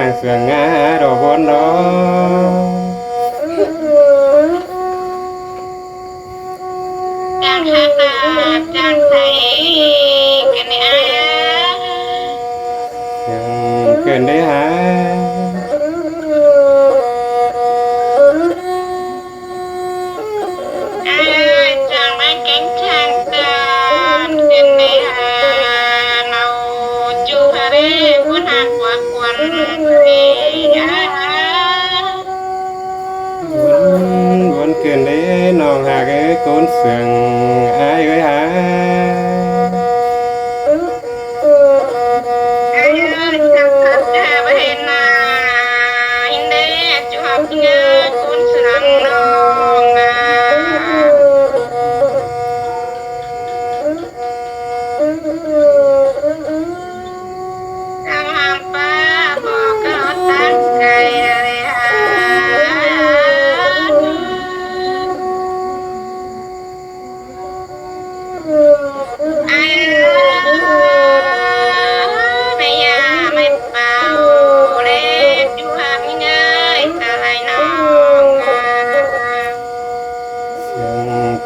hàng sườn ngã đồ vốn đó đang hát đang thấy cái này cần đấy hả chẳng mấy cánh chẳng đơn cái này nào chú hà đấy muốn hát qua quần vốn cần đấy nòng hà cái cốn sườn ai ơi hả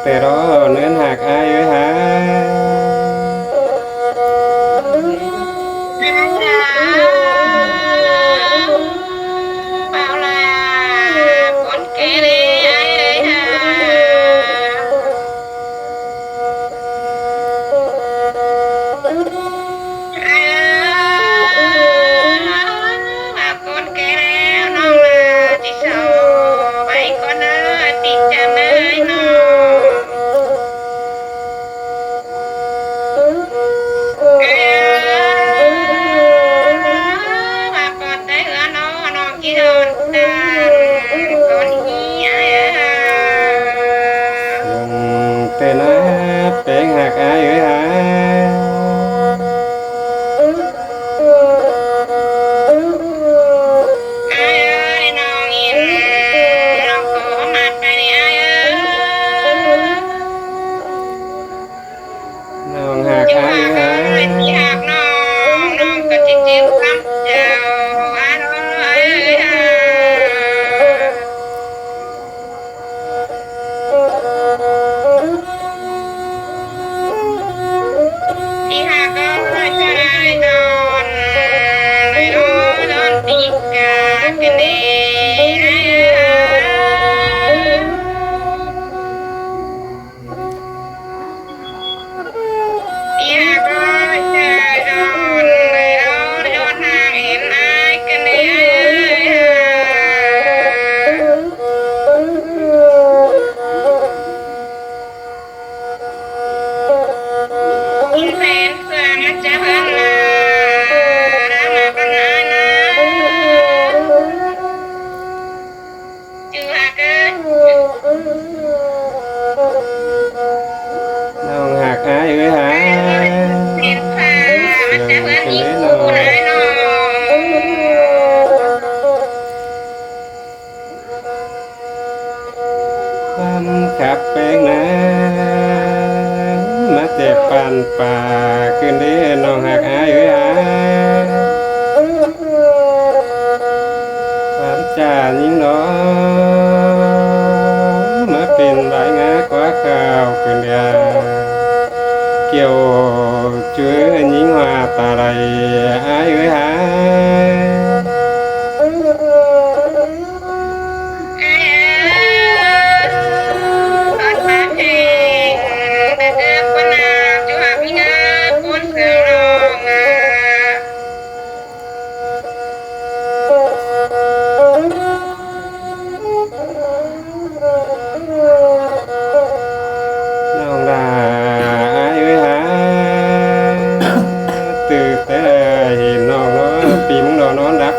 แต่đóเนื้อหักอายเอ้ยฮะtên á tên hạt ai ơi hả nòng hạt ai ơi hả nòng hạt ai ơi hảความขับเป็นนะมาเจ็บปันป่าคืนนี้น้องหักอายเอ้ยหาความจ่ายิ่งน้องมาเป็นใบงากว่าข้าวคืนเดียวเกี่ยวเชื้อยิ่งว่าตาไหลอายเอ้ยหา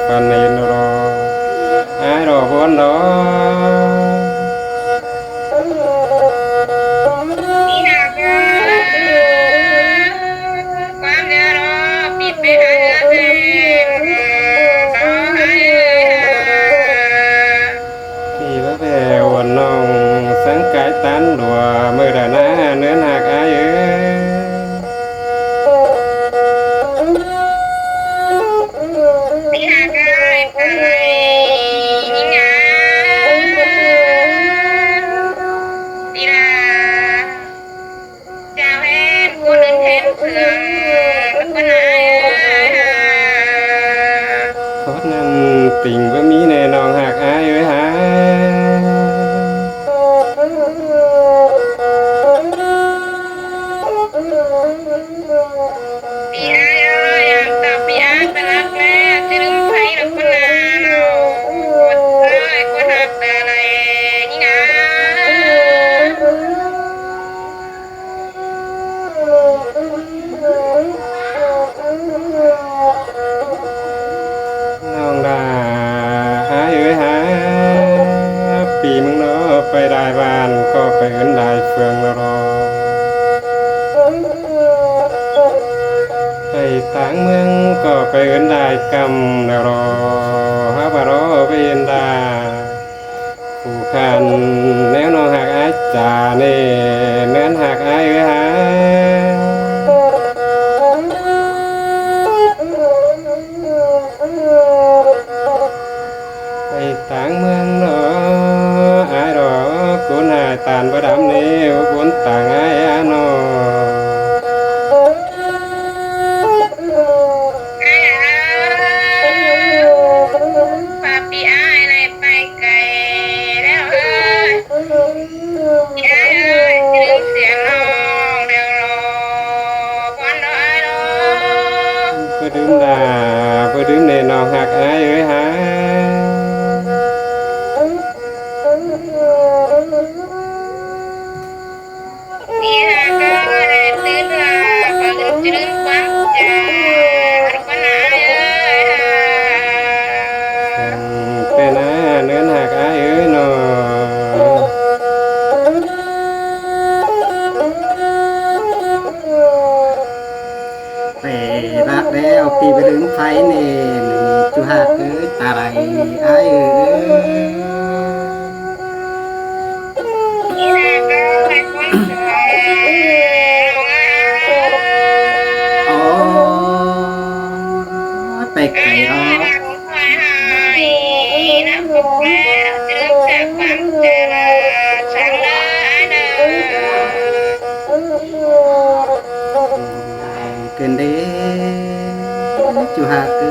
ปันในนรอไอ้รอพ้นรอนี่นะความเดือดร้อนปิดไปหาเงินพี่พระแผ่วันน้องสังกายตันดัวเมื่อดาหน้าเนื้อหักไอ้เอ้นี่นะ อะไรนี่นะดีลาจะเห็นคนอื่นเห็นเพื่อนแล้วก็นายโคตรนั้นติ่งว่ามีแน่นองหากอายเอ้ยหาพี่อายอยากตอบพี่อายไปรักแม่จะลืมใครแล้วก็นานเอาเลยก็หักแต่อะไรนี่นะ น้องดาหาเอ้ยหาปีมึงเนาะไปได้บ้านก็ไปเอิ้นได้เฟืองละรอไปต่างเมืองก็ไปเอิ้นได้กำละรอหาบารอไปเอิ้นได้ผู้คันแนวน้องหักอายจ่าเน่เนื้อนหักอายเอ้ยหาไปต่างเมืองเนาะอายรอกุนหายตานบ่ดำนี่กุนต่างอายอาโนป้าพี่อายอะไรไปไกลแล้วเอ้ยพี่อายเอ้ยจะลืมเสียงน้องเดี๋ยวรอวันรอไอ้รอบ่ดื่มดาบ่ดื่มแน่น้องหักอายเอ้ยหาพี่หาก็ได้ตื่นมาก็ลืมจะลืมความจำวันไหนเอ้ยเป็นอาเนื้อนหักอายเอ้ยน้อไปรักแล้วปีไปลืมไฟเน่จุหักเอ้ยตาไรอ้ายเอ้ย พี่หาก็ให้คนสวย โอ้ยไปไกลหรอกเกินเด้จุหักเอ้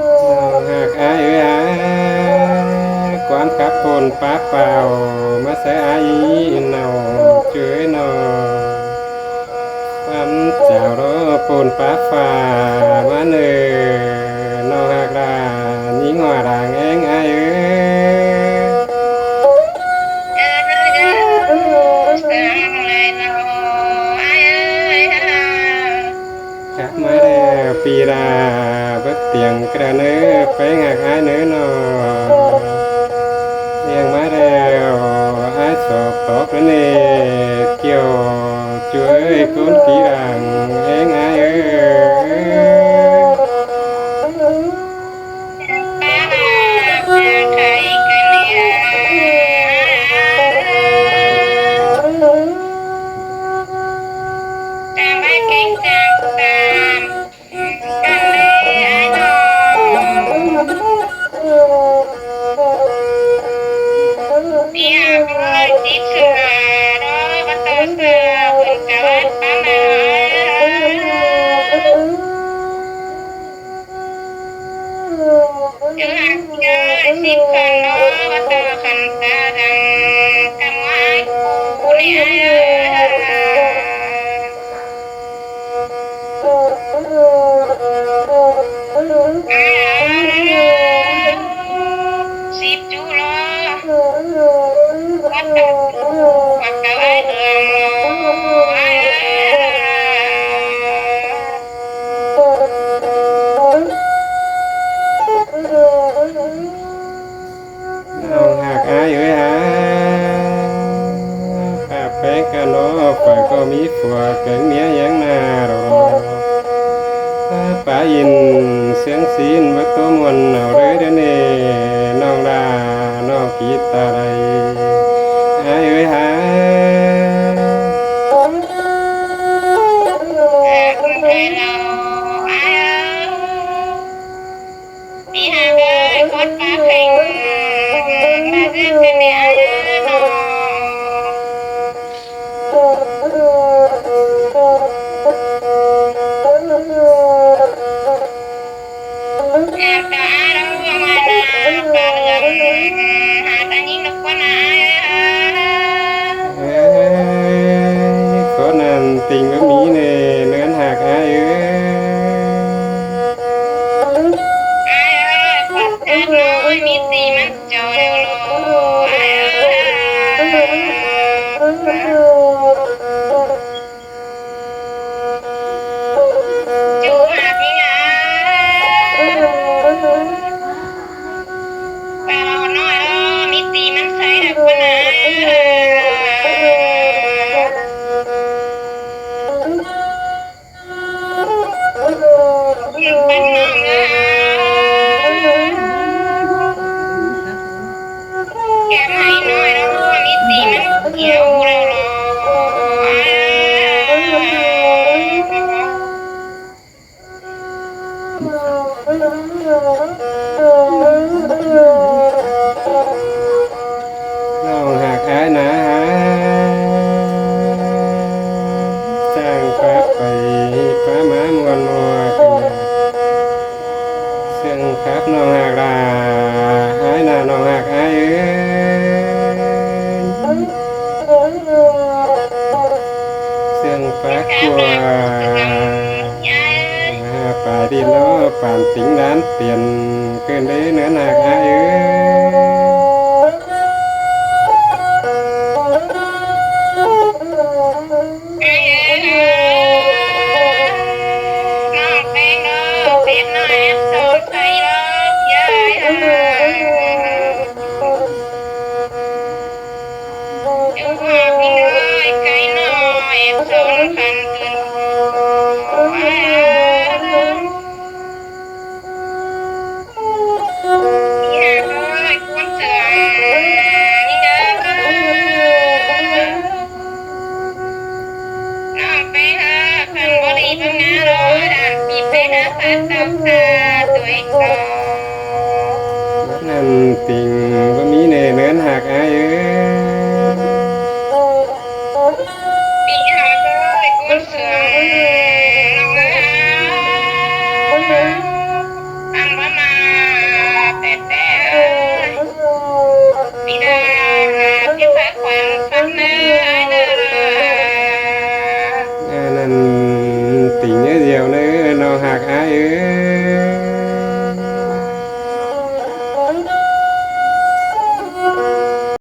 น้องหักอายเอ้ยหากวานกับคนปากเปล่ามาใส่อายเนาเจ้ยน้อความเจ้ารอปูนปากฟ้ามาเน่อน้องหักดายิงหัวด่างเองอายเอ้ยกลับมาแล้วปีลาเบิดเตียงกระเนื้อไปหักอายเนื้อน้อเลี้ยงมาแล้วอายสอบตกแล้วนี่เกี่ยวช่วยคนกี่ดังเองอายเอ้ย สิบขันโนวัตขันตาดังกังวายกูเนี่ยสิบจุลวัตวัตไว้เดืองน้องหักอายเอ้ยหาป้าแป้งกัน นเสียงศีลวัดตัวมวลเอาเลยเด้อเน่น้องดาน้องกีตาไรหายเอ้ยหาย คุณเคยเราอ้ายปีหาเลยโคตรป้าเพ่งมาเรื่องกันเนี่ยน้องแอบตาเรามาหน้าปลาเหลืองหาตายิ่งนักว่านาเอ้ยขอนันติงว่ามีเน่เนื้อนหักอายเอ้ย อ้ายปัดจัดน้อยมีตีมันจอเร็วโลอ้ายจูหาพี่งาปลาเราน้อยมีตีมันใส่หักว่านาเป็นน้องแก้มให้น้อยแล้วมีตีมันเกี่ยวเร็วโลน้องหักอายนะจ้างกลับไปป้ามามวนมัวกันนะเสียงครับน้องหักลาอายนะน้องหักอายเอ้ยเสียงปักกัวป่าดินล้อป่านติงด้านเปลี่ยนเกินได้เนื้อหนักอายเอ้น้องแป้งเนาะเป็ดน้อยสอนใส่รอบยายเจ้าพ่อพี่น้อยไก่น้อยสอนขันเกินพี่หาเลยควรเสือนี่เด้อน้องแป้งขันบริบังงาเราด่านปีไปหาสัตว์ตับตาตัวเองก็ นั่นติงว่ามีเนื้อหักอายเอ้ย